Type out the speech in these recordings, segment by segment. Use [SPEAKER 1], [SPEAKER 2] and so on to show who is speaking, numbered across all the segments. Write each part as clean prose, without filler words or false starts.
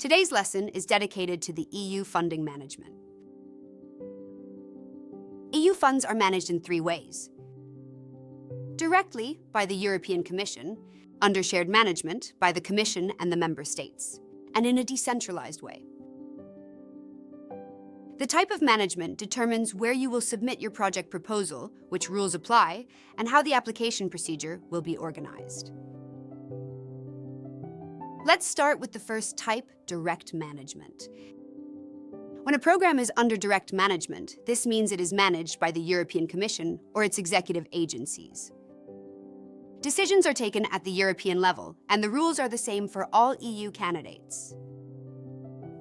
[SPEAKER 1] Today's lesson is dedicated to the EU funding management. EU funds are managed in three ways. Directly by the European Commission, under shared management by the Commission and the Member States, and in a decentralized way. The type of management determines where you will submit your project proposal, which rules apply, and how the application procedure will be organized. Let's start with the first type, direct management. When a program is under direct management, this means it is managed by the European Commission or its executive agencies. Decisions are taken at the European level, and the rules are the same for all EU candidates.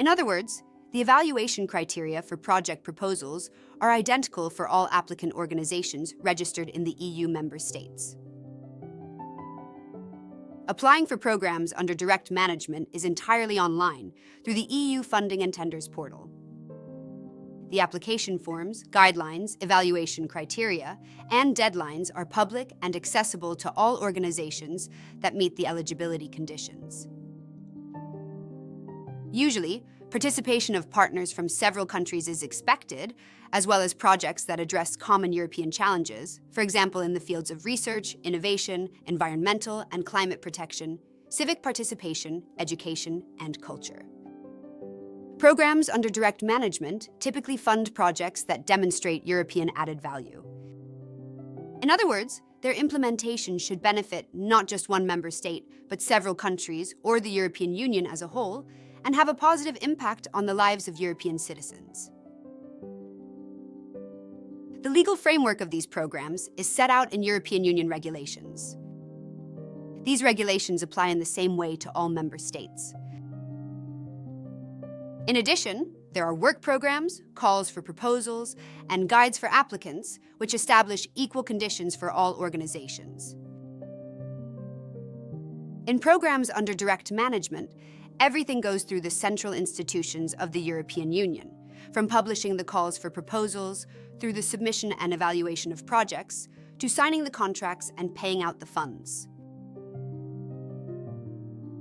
[SPEAKER 1] In other words, the evaluation criteria for project proposals are identical for all applicant organizations registered in the EU member states. Applying for programs under direct management is entirely online through the EU Funding and Tenders portal. The application forms, guidelines, evaluation criteria, and deadlines are public and accessible to all organizations that meet the eligibility conditions. Usually, participation of partners from several countries is expected, as well as projects that address common European challenges, for example in the fields of research, innovation, environmental and climate protection, civic participation, education, and culture. Programs under direct management typically fund projects that demonstrate European added value. In other words, their implementation should benefit not just one member state, but several countries or the European Union as a whole, and have a positive impact on the lives of European citizens. The legal framework of these programs is set out in European Union regulations. These regulations apply in the same way to all member states. In addition, there are work programs, calls for proposals, and guides for applicants, which establish equal conditions for all organizations. In programs under direct management, everything goes through the central institutions of the European Union, from publishing the calls for proposals, through the submission and evaluation of projects, to signing the contracts and paying out the funds.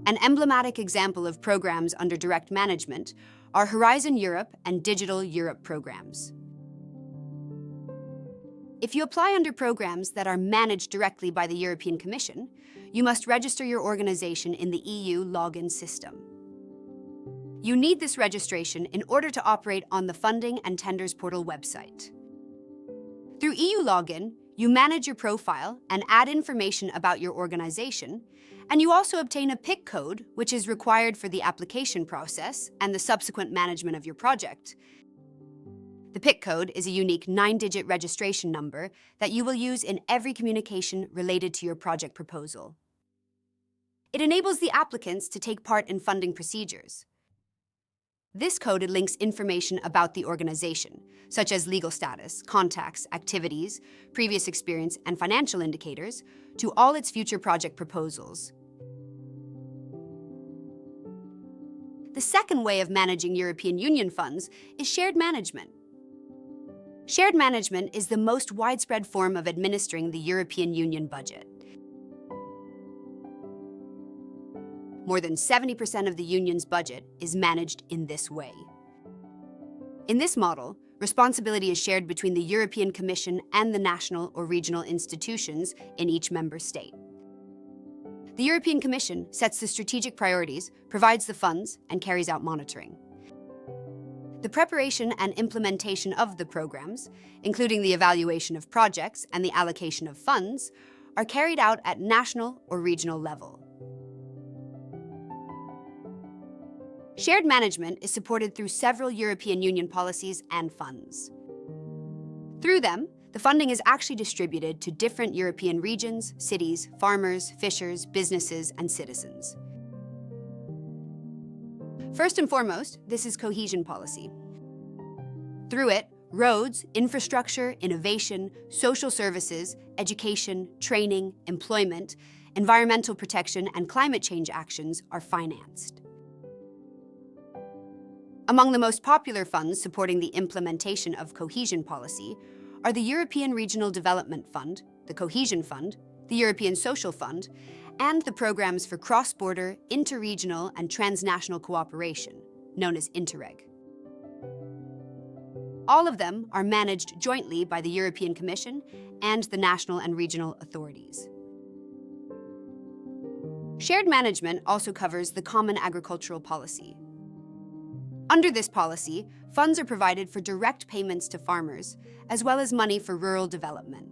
[SPEAKER 1] An emblematic example of programs under direct management are Horizon Europe and Digital Europe programs. If you apply under programs that are managed directly by the European Commission, you must register your organization in the EU login system. You need this registration in order to operate on the Funding and Tenders portal website. Through EU login, you manage your profile and add information about your organization, and you also obtain a PIC code, which is required for the application process and the subsequent management of your project. The PIC code is a unique 9-digit registration number that you will use in every communication related to your project proposal. It enables the applicants to take part in funding procedures. This code links information about the organization, such as legal status, contacts, activities, previous experience, and financial indicators, to all its future project proposals. The second way of managing European Union funds is shared management. Shared management is the most widespread form of administering the European Union budget. More than 70% of the Union's budget is managed in this way. In this model, responsibility is shared between the European Commission and the national or regional institutions in each member state. The European Commission sets the strategic priorities, provides the funds, and carries out monitoring. The preparation and implementation of the programs, including the evaluation of projects and the allocation of funds, are carried out at national or regional level. Shared management is supported through several European Union policies and funds. Through them, the funding is actually distributed to different European regions, cities, farmers, fishers, businesses, and citizens. First and foremost, this is cohesion policy. Through it, roads, infrastructure, innovation, social services, education, training, employment, environmental protection, and climate change actions are financed. Among the most popular funds supporting the implementation of cohesion policy are the European Regional Development Fund, the Cohesion Fund, the European Social Fund, and the programs for cross-border, interregional, and transnational cooperation, known as Interreg. All of them are managed jointly by the European Commission and the national and regional authorities. Shared management also covers the Common Agricultural Policy. Under this policy, funds are provided for direct payments to farmers, as well as money for rural development.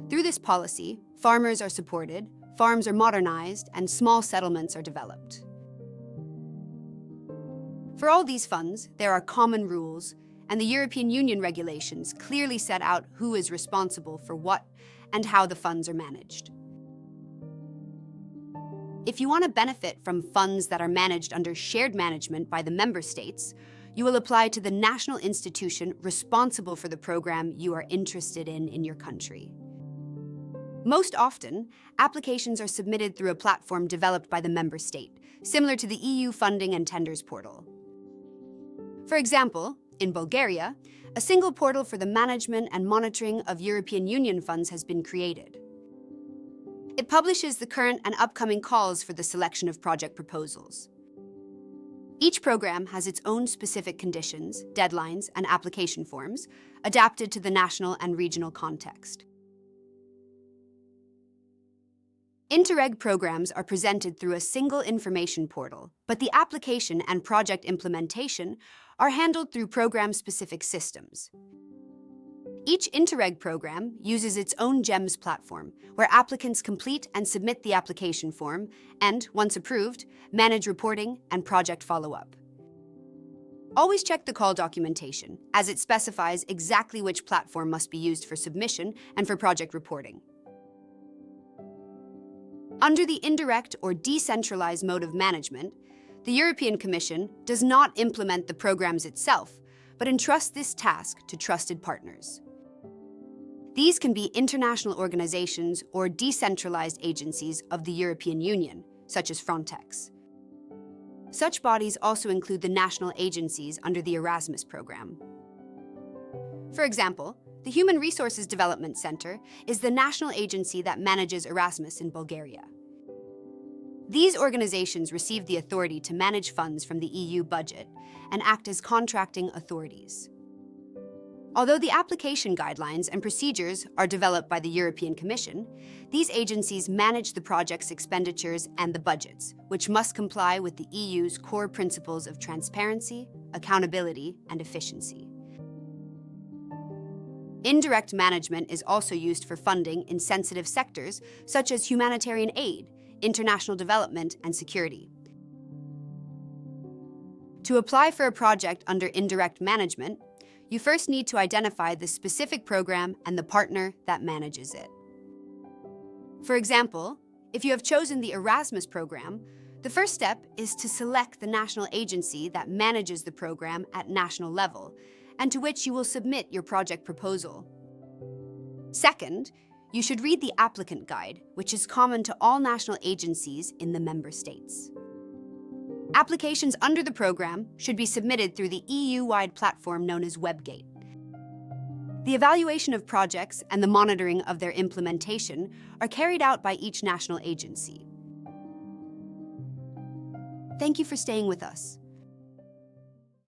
[SPEAKER 1] Through this policy, farmers are supported, farms are modernized, and small settlements are developed. For all these funds, there are common rules, and the European Union regulations clearly set out who is responsible for what and how the funds are managed. If you want to benefit from funds that are managed under shared management by the member states, you will apply to the national institution responsible for the program you are interested in your country. Most often, applications are submitted through a platform developed by the member state, similar to the EU Funding and Tenders portal. For example, in Bulgaria, a single portal for the management and monitoring of European Union funds has been created. It publishes the current and upcoming calls for the selection of project proposals. Each program has its own specific conditions, deadlines, and application forms, adapted to the national and regional context. Interreg programs are presented through a single information portal, but the application and project implementation are handled through program-specific systems. Each Interreg program uses its own GEMS platform, where applicants complete and submit the application form and, once approved, manage reporting and project follow-up. Always check the call documentation, as it specifies exactly which platform must be used for submission and for project reporting. Under the indirect or decentralized mode of management, the European Commission does not implement the programs itself, but entrusts this task to trusted partners. These can be international organizations or decentralized agencies of the European Union, such as Frontex. Such bodies also include the national agencies under the Erasmus program. For example, the Human Resources Development Center is the national agency that manages Erasmus in Bulgaria. These organizations receive the authority to manage funds from the EU budget and act as contracting authorities. Although the application guidelines and procedures are developed by the European Commission, these agencies manage the project's expenditures and the budgets, which must comply with the EU's core principles of transparency, accountability, and efficiency. Indirect management is also used for funding in sensitive sectors such as humanitarian aid, international development, and security. To apply for a project under indirect management, you first need to identify the specific program and the partner that manages it. For example, if you have chosen the Erasmus program, the first step is to select the national agency that manages the program at national level, and to which you will submit your project proposal. Second, you should read the applicant guide, which is common to all national agencies in the member states. Applications under the program should be submitted through the EU-wide platform known as WebGate. The evaluation of projects and the monitoring of their implementation are carried out by each national agency. Thank you for staying with us.